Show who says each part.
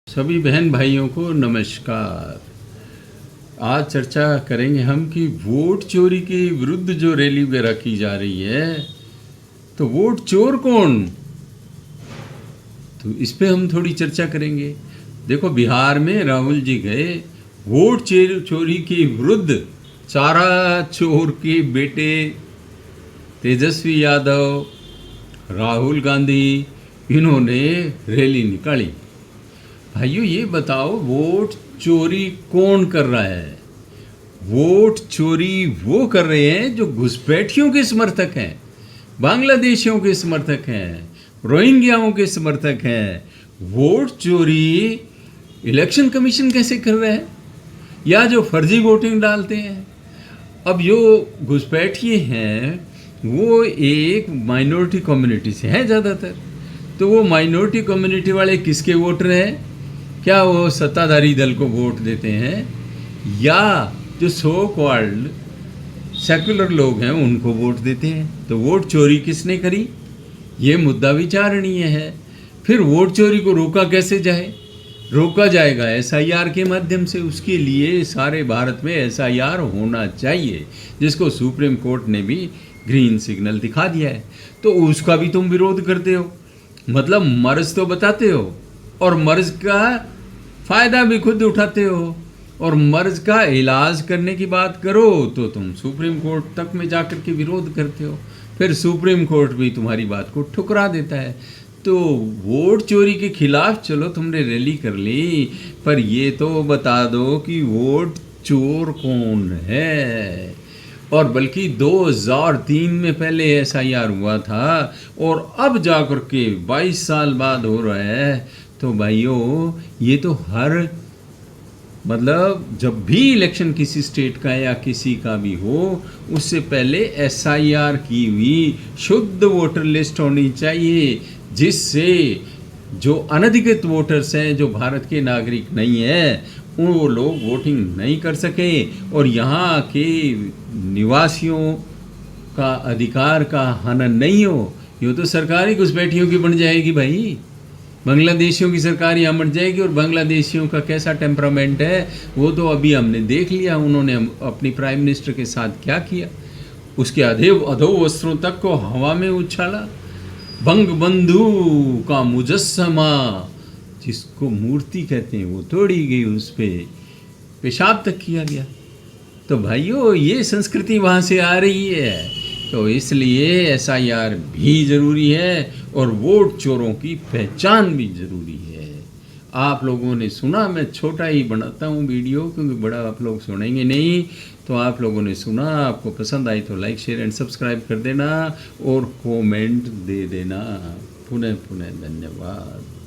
Speaker 1: सभी बहन भाइयों को नमस्कार। आज चर्चा करेंगे हम कि वोट चोरी के विरुद्ध जो रैली वगैरह की जा रही है, तो वोट चोर कौन, तो इस पे हम थोड़ी चर्चा करेंगे। देखो, बिहार में राहुल जी गए, वोट चोरी के विरुद्ध चारा चोर के बेटे तेजस्वी यादव, राहुल गांधी, इन्होंने रैली निकाली। भाइयों, ये बताओ, वोट चोरी कौन कर रहा है? वोट चोरी वो कर रहे हैं जो घुसपैठियों के समर्थक हैं, बांग्लादेशियों के समर्थक हैं, रोहिंग्याओं के समर्थक हैं। वोट चोरी इलेक्शन कमीशन कैसे कर रहा है, या जो फर्जी वोटिंग डालते हैं। अब जो घुसपैठिए हैं वो एक माइनॉरिटी कम्युनिटी से हैं ज़्यादातर, तो वो माइनॉरिटी कम्युनिटी वाले किसके वोटर हैं? क्या वो सत्ताधारी दल को वोट देते हैं, या जो सो कॉल्ड सेक्युलर लोग हैं उनको वोट देते हैं? तो वोट चोरी किसने करी, ये मुद्दा विचारणीय है। फिर वोट चोरी को रोका कैसे जाए? रोका जाएगा एसआईआर के माध्यम से। उसके लिए सारे भारत में एसआईआर होना चाहिए, जिसको सुप्रीम कोर्ट ने भी ग्रीन सिग्नल दिखा दिया है। तो उसका भी तुम विरोध करते हो, मतलब मर्ज तो बताते हो और मर्ज का फ़ायदा भी खुद उठाते हो, और मर्ज का इलाज करने की बात करो तो तुम सुप्रीम कोर्ट तक में जाकर के विरोध करते हो। फिर सुप्रीम कोर्ट भी तुम्हारी बात को ठुकरा देता है। तो वोट चोरी के खिलाफ चलो तुमने रैली कर ली, पर ये तो बता दो कि वोट चोर कौन है। और बल्कि 2003 में पहले एसआईआर हुआ था और अब जाकर के 22 साल बाद हो रहा है। तो भाइयों, ये तो हर मतलब जब भी इलेक्शन किसी स्टेट का या किसी का भी हो, उससे पहले एसआईआर की हुई शुद्ध वोटर लिस्ट होनी चाहिए, जिससे जो अनधिकृत वोटर्स हैं, जो भारत के नागरिक नहीं हैं, वो लोग वोटिंग नहीं कर सकें और यहाँ के निवासियों का अधिकार का हनन नहीं हो। ये तो सरकार ही घुसपैठियों की बन जाएगी भाई। बांग्लादेशियों की सरकार यहाँ बन जाएगी, और बांग्लादेशियों का कैसा टेम्परामेंट है वो तो अभी हमने देख लिया। उन्होंने अपनी प्राइम मिनिस्टर के साथ क्या किया, उसके अधो वस्त्रों तक को हवा में उछाला। बंग बंधु का मुजस्समा, जिसको मूर्ति कहते हैं, वो तोड़ी गई, उस पर पेशाब तक किया गया। तो भाइयों, ये संस्कृति वहाँ से आ रही है, तो इसलिए एसआईआर भी ज़रूरी है और वोट चोरों की पहचान भी ज़रूरी है। आप लोगों ने सुना, मैं छोटा ही बनाता हूँ वीडियो क्योंकि बड़ा आप लोग सुनेंगे नहीं। तो आप लोगों ने सुना, आपको पसंद आई तो लाइक शेयर एंड सब्सक्राइब कर देना और कमेंट दे देना। पुनः पुनः धन्यवाद।